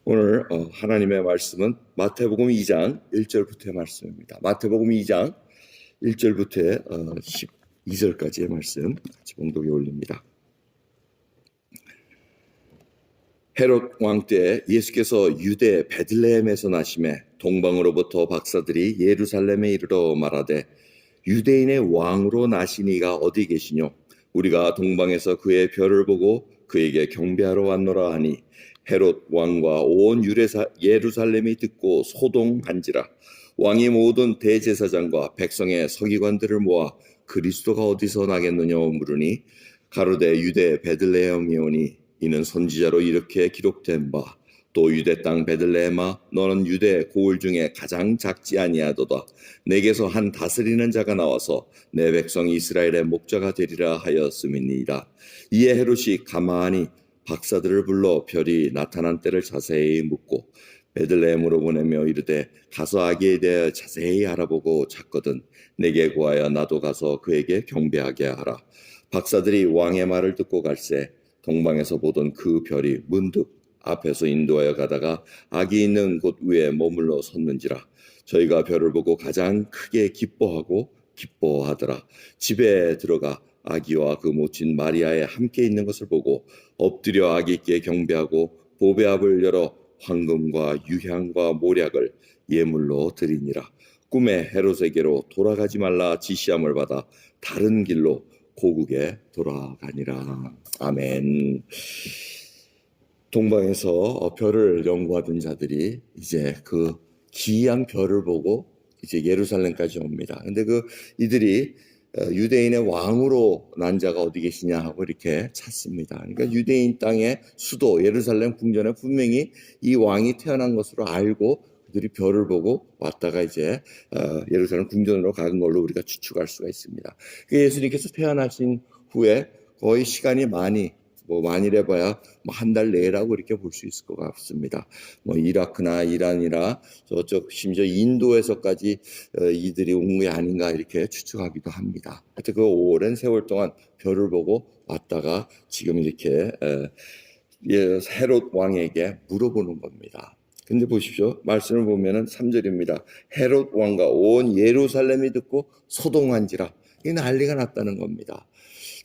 오늘 하나님의 말씀은 마태복음 2장 1절부터의 말씀입니다. 마태복음 2장 1절부터 12절까지의 말씀 같이 봉독에 올립니다. 헤롯 왕 때 예수께서 유대 베들레헴에서 나심에 동방으로부터 박사들이 예루살렘에 이르러 말하되 유대인의 왕으로 나신 이가 어디 계시뇨? 우리가 동방에서 그의 별을 보고 그에게 경배하러 왔노라 하니 헤롯 왕과 온 예루살렘이 듣고 소동한지라. 왕이 모든 대제사장과 백성의 서기관들을 모아 그리스도가 어디서 나겠느냐 물으니 가로되 유대 베들레헴이오니 이는 선지자로 이렇게 기록된 바 또 유대 땅 베들레헴아 너는 유대 고을 중에 가장 작지 아니하도다. 내게서 한 다스리는 자가 나와서 내 백성 이스라엘의 목자가 되리라 하였음이니이다. 이에 헤롯이 가만히 박사들을 불러 별이 나타난 때를 자세히 묻고 베들레헴으로 보내며 이르되 가서 아기에 대하여 자세히 알아보고 찾거든 내게 구하여 나도 가서 그에게 경배하게 하라. 박사들이 왕의 말을 듣고 갈새 동방에서 보던 그 별이 문득 앞에서 인도하여 가다가 아기 있는 곳 위에 머물러 섰는지라. 저희가 별을 보고 가장 크게 기뻐하더라. 집에 들어가 아기와 그 모친 마리아에 함께 있는 것을 보고 엎드려 아기께 경배하고 보배압을 열어 황금과 유향과 모략을 예물로 드리니라. 꿈에 헤롯에게로 돌아가지 말라 지시함을 받아 다른 길로 고국에 돌아가니라. 아멘. 동방에서 별을 연구하던 자들이 이제 그 기이한 별을 보고 이제 예루살렘까지 옵니다. 근데 이들이 유대인의 왕으로 난 자가 어디 계시냐 하고 이렇게 찾습니다. 그러니까 유대인 땅의 수도 예루살렘 궁전에 분명히 이 왕이 태어난 것으로 알고 그들이 별을 보고 왔다가 이제 예루살렘 궁전으로 가는 걸로 우리가 추측할 수가 있습니다. 예수님께서 태어나신 후에 거의 시간이 많이래 봐야 한 달 내라고 이렇게 볼 수 있을 것 같습니다. 이라크나 이란이나 저쪽 심지어 인도에서까지 이들이 온 게 아닌가 이렇게 추측하기도 합니다. 하여튼 그 오랜 세월 동안 별을 보고 왔다가 지금 이렇게 헤롯 왕에게 물어보는 겁니다. 근데 보십시오. 말씀을 보면은 3절입니다. 헤롯 왕과 온 예루살렘이 듣고 소동한지라. 이 난리가 났다는 겁니다.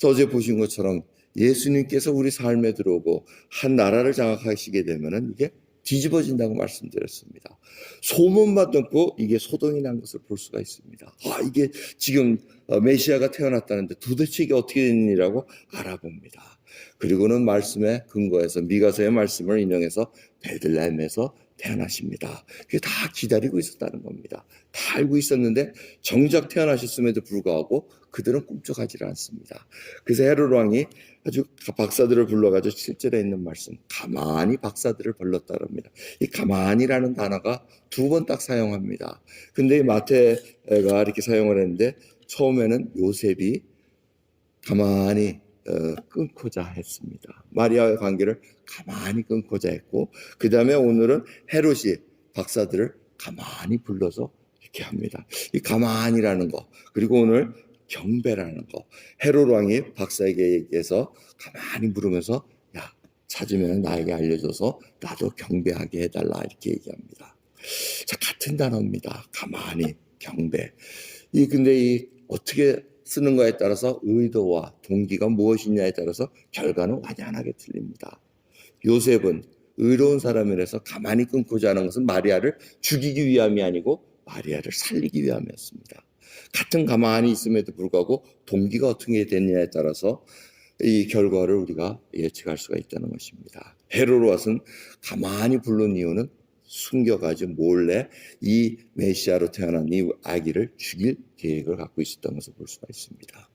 어제 보신 것처럼 예수님께서 우리 삶에 들어오고 한 나라를 장악하시게 되면은 이게 뒤집어진다고 말씀드렸습니다. 소문만 듣고 이게 소동이 난 것을 볼 수가 있습니다. 이게 지금 메시아가 태어났다는데 도대체 이게 어떻게 된 일이라고 알아봅니다. 그리고는 말씀에 근거해서 미가서의 말씀을 인용해서 베들레헴에서 태어나십니다. 그게 다 기다리고 있었다는 겁니다. 다 알고 있었는데 정작 태어나셨음에도 불구하고 그들은 꿈쩍하지 않습니다. 그래서 헤롯 왕이 아주 박사들을 불러가지고 7절에 있는 말씀 가만히 박사들을 불렀다고 합니다. 이 가만히라는 단어가 2번 딱 사용합니다. 근데 마태가 이렇게 사용을 했는데 처음에는 요셉이 가만히 끊고자 했습니다. 마리아와의 관계를 가만히 끊고자 했고 그 다음에 오늘은 헤롯이 박사들을 가만히 불러서 이렇게 합니다. 이 가만히라는 거 그리고 오늘 경배라는 거 헤롯 왕이 박사에게서 가만히 물으면서 야 찾으면 나에게 알려줘서 나도 경배하게 해달라 이렇게 얘기합니다. 자 같은 단어입니다. 가만히 경배. 근데 어떻게 쓰는 거에 따라서 의도와 동기가 무엇이냐에 따라서 결과는 완연하게 틀립니다. 요셉은 의로운 사람이라서 가만히 끊고자 하는 것은 마리아를 죽이기 위함이 아니고 마리아를 살리기 위함이었습니다. 같은 가만히 있음에도 불구하고 동기가 어떻게 됐냐에 따라서 이 결과를 우리가 예측할 수가 있다는 것입니다. 헤롯은 가만히 부른 이유는 숨겨가지고 몰래 이 메시아로 태어난 이 아기를 죽일 계획을 갖고 있었던 것을 볼 수가 있습니다.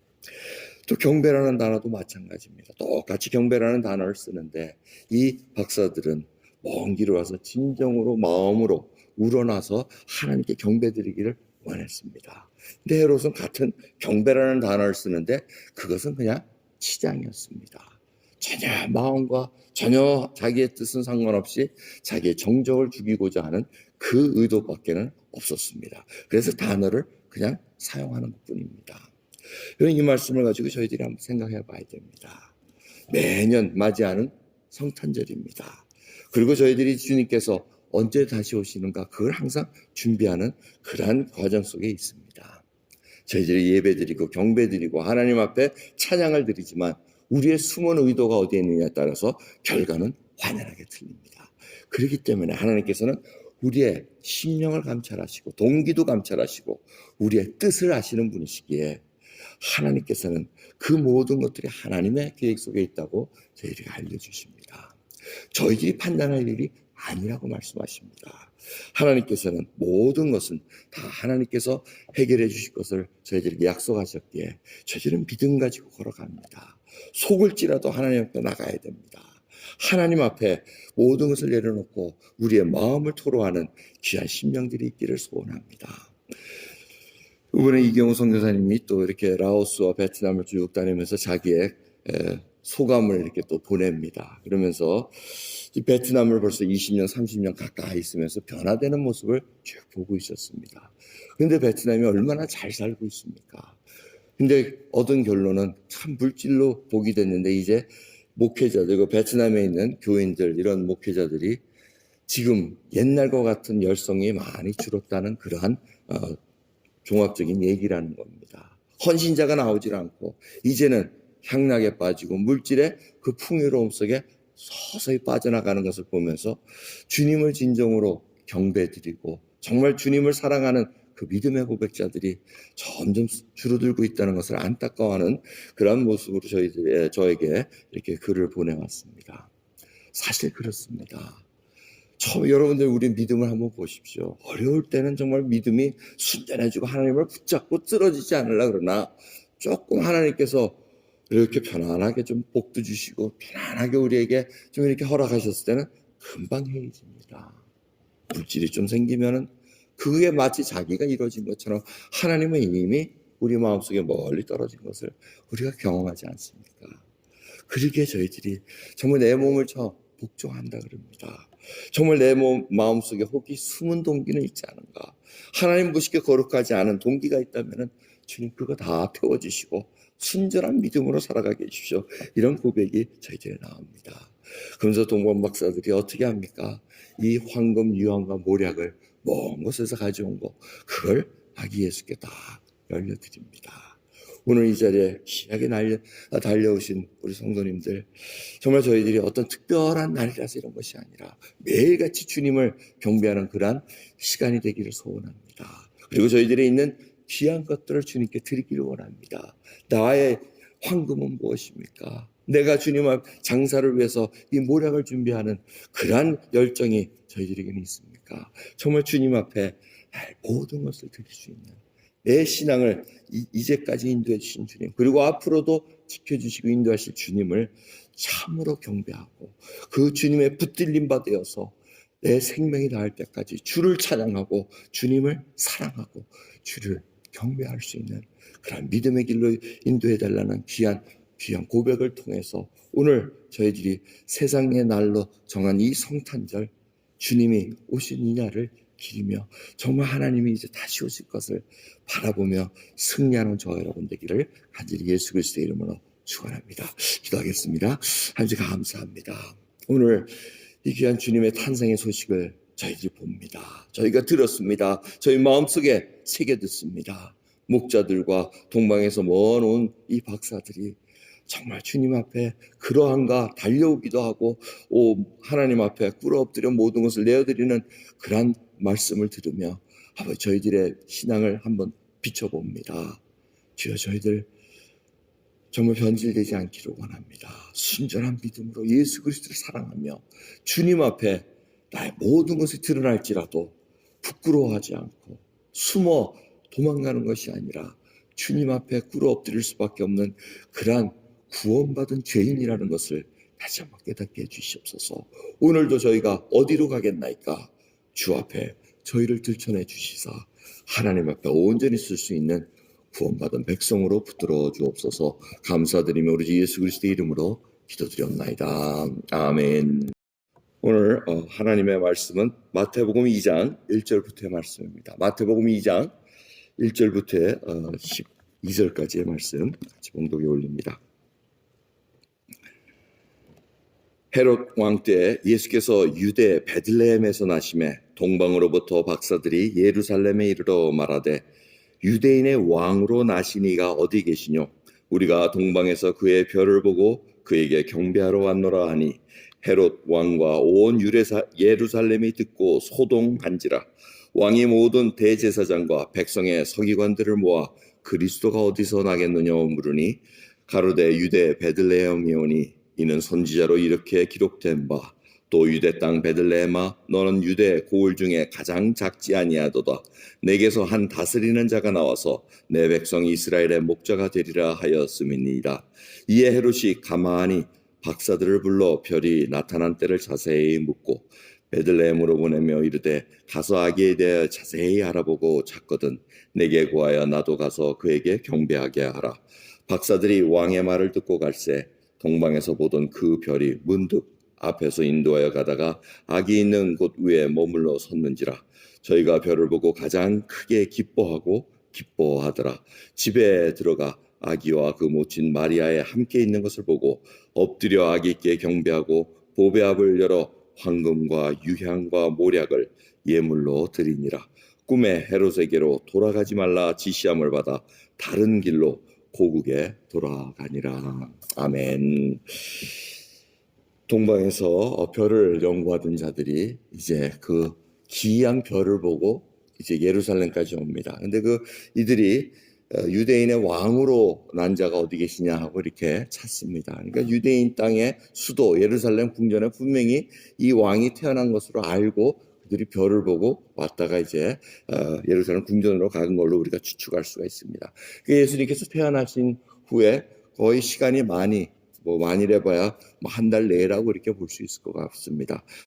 또 경배라는 단어도 마찬가지입니다. 똑같이 경배라는 단어를 쓰는데 이 박사들은 먼 길을 와서 진정으로 마음으로 우러나서 하나님께 경배드리기를 원했습니다. 근데 헤롯은 같은 경배라는 단어를 쓰는데 그것은 그냥 치장이었습니다. 전혀 마음과 전혀 자기의 뜻은 상관없이 자기의 정적을 죽이고자 하는 그 의도밖에는 없었습니다. 그래서 단어를 그냥 사용하는 것뿐입니다. 이 말씀을 가지고 저희들이 한번 생각해 봐야 됩니다. 매년 맞이하는 성탄절입니다. 그리고 저희들이 주님께서 언제 다시 오시는가 그걸 항상 준비하는 그러한 과정 속에 있습니다. 저희들이 예배드리고 경배드리고 하나님 앞에 찬양을 드리지만 우리의 숨은 의도가 어디에 있느냐에 따라서 결과는 완연하게 틀립니다. 그렇기 때문에 하나님께서는 우리의 심령을 감찰하시고 동기도 감찰하시고 우리의 뜻을 아시는 분이시기에 하나님께서는 그 모든 것들이 하나님의 계획 속에 있다고 저희에게 알려주십니다. 저희들이 판단할 일이 아니라고 말씀하십니다. 하나님께서는 모든 것은 다 하나님께서 해결해 주실 것을 저희들에게 약속하셨기에 저희들은 믿음 가지고 걸어갑니다. 속을지라도 하나님 앞에 나가야 됩니다. 하나님 앞에 모든 것을 내려놓고 우리의 마음을 토로하는 귀한 심령들이 있기를 소원합니다. 이번에 이경우 선교사님이 또 이렇게 라오스와 베트남을 쭉 다니면서 자기의 소감을 이렇게 또 보냅니다. 그러면서 이 베트남을 벌써 20년, 30년 가까이 있으면서 변화되는 모습을 쭉 보고 있었습니다. 그런데 베트남이 얼마나 잘 살고 있습니까? 근데 얻은 결론은 참 물질로 복이 됐는데 이제 목회자들, 그 베트남에 있는 교인들, 이런 목회자들이 지금 옛날과 같은 열성이 많이 줄었다는 그러한 종합적인 얘기라는 겁니다. 헌신자가 나오질 않고 이제는 향락에 빠지고 물질의 그 풍요로움 속에 서서히 빠져나가는 것을 보면서 주님을 진정으로 경배드리고 정말 주님을 사랑하는 그 믿음의 고백자들이 점점 줄어들고 있다는 것을 안타까워하는 그런 모습으로 저에게 이렇게 글을 보내왔습니다. 사실 그렇습니다. 여러분들 우리 믿음을 한번 보십시오. 어려울 때는 정말 믿음이 순전해지고 하나님을 붙잡고 쓰러지지 않으려 그러나 조금 하나님께서 이렇게 편안하게 좀 복도 주시고 편안하게 우리에게 좀 이렇게 허락하셨을 때는 금방 해이집니다. 물질이 좀 생기면은 그게 마치 자기가 이루어진 것처럼 하나님의 이미 우리 마음속에 멀리 떨어진 것을 우리가 경험하지 않습니까? 그러기에 저희들이 정말 내 몸을 복종한다 그럽니다. 정말 내 마음속에 혹이 숨은 동기는 있지 않은가? 하나님 보시기에 거룩하지 않은 동기가 있다면 주님 그거 다 태워주시고 순전한 믿음으로 살아가게 해주십시오. 이런 고백이 저희들에 나옵니다. 그러면서 동방 박사들이 어떻게 합니까? 이 황금, 유황과 모략을 먼 곳에서 가져온 거 그걸 아기 예수께 다 열려드립니다. 오늘 이 자리에 귀하게 달려오신 우리 성도님들, 정말 저희들이 어떤 특별한 날이라서 이런 것이 아니라 매일같이 주님을 경배하는 그러한 시간이 되기를 소원합니다. 그리고 저희들이 있는 귀한 것들을 주님께 드리기를 원합니다. 나의 황금은 무엇입니까? 내가 주님 앞 장사를 위해서 이 모략을 준비하는 그러한 열정이 저희들에게는 있습니까? 정말 주님 앞에 모든 것을 드릴 수 있는 내 신앙을 이제까지 인도해 주신 주님, 그리고 앞으로도 지켜주시고 인도하실 주님을 참으로 경배하고 그 주님의 붙들림 받아서 내 생명이 다할 때까지 주를 찬양하고 주님을 사랑하고 주를 경배할 수 있는 그런 믿음의 길로 인도해 달라는 귀한 고백을 통해서 오늘 저희들이 세상의 날로 정한 이 성탄절, 주님이 오신 이 날을 기리며 정말 하나님이 이제 다시 오실 것을 바라보며 승리하는 저와 여러분 되기를 간절히 예수 그리스도의 이름으로 축원합니다. 기도하겠습니다. 하나님 감사합니다. 오늘 이 귀한 주님의 탄생의 소식을 저희들이 봅니다. 저희가 들었습니다. 저희 마음속에 새겨 듣습니다. 목자들과 동방에서 먼 온 이 박사들이 정말 주님 앞에 그러한가 달려오기도 하고 하나님 앞에 꿇어 엎드려 모든 것을 내어드리는 그런 말씀을 들으며 아버지 저희들의 신앙을 한번 비춰봅니다. 주여 저희들 정말 변질되지 않기를 원합니다. 순전한 믿음으로 예수 그리스도를 사랑하며 주님 앞에 나의 모든 것이 드러날지라도 부끄러워하지 않고 숨어 도망가는 것이 아니라 주님 앞에 꿇어 엎드릴 수밖에 없는 그러한 구원받은 죄인이라는 것을 다시 한번 깨닫게 해주시옵소서. 오늘도 저희가 어디로 가겠나이까? 주 앞에 저희를 들춰내 주시사 하나님 앞에 온전히 쓸 수 있는 구원받은 백성으로 붙들어 주옵소서. 감사드리며 우리 주 예수 그리스도의 이름으로 기도드렸나이다. 아멘. 오늘 하나님의 말씀은 마태복음 2장 1절부터의 말씀입니다. 마태복음 2장 1절부터 12절까지의 말씀 같이 봉독에 올립니다. 헤롯 왕 때 예수께서 유대 베들레헴에서 나심에 동방으로부터 박사들이 예루살렘에 이르러 말하되 유대인의 왕으로 나시니가 어디 계시뇨? 우리가 동방에서 그의 별을 보고 그에게 경배하러 왔노라 하니 헤롯 왕과 온 예루살렘이 듣고 소동한지라. 왕이 모든 대제사장과 백성의 서기관들을 모아 그리스도가 어디서 나겠느냐 물으니 가로되 유대 베들레헴이오니 이는 선지자로 이렇게 기록된 바 또 유대 땅 베들레헴아 너는 유대 고을 중에 가장 작지 아니하도다. 내게서 한 다스리는 자가 나와서 내 백성 이스라엘의 목자가 되리라 하였음이니이다. 이에 헤롯이 가만히 박사들을 불러 별이 나타난 때를 자세히 묻고 베들레헴으로 보내며 이르되 가서 아기에 대하여 자세히 알아보고 찾거든 내게 구하여 나도 가서 그에게 경배하게 하라. 박사들이 왕의 말을 듣고 갈새 동방에서 보던 그 별이 문득 앞에서 인도하여 가다가 아기 있는 곳 위에 머물러 섰는지라. 저희가 별을 보고 가장 크게 기뻐하더라. 집에 들어가 아기와 그 모친 마리아에 함께 있는 것을 보고 엎드려 아기께 경배하고 보배압을 열어 황금과 유향과 모략을 예물로 드리니라. 꿈에 헤롯에게로 돌아가지 말라 지시함을 받아 다른 길로 고국에 돌아가니라. 아멘. 동방에서 별을 연구하던 자들이 이제 그 기이한 별을 보고 이제 예루살렘까지 옵니다. 근데 이들이 유대인의 왕으로 난 자가 어디 계시냐 하고 이렇게 찾습니다. 그러니까 유대인 땅의 수도 예루살렘 궁전에 분명히 이 왕이 태어난 것으로 알고 그들이 별을 보고 왔다가 이제 예루살렘 궁전으로 간 걸로 우리가 추측할 수가 있습니다. 예수님께서 태어나신 후에 거의 시간이 많이 해봐야 한 달 내라고 이렇게 볼 수 있을 것 같습니다.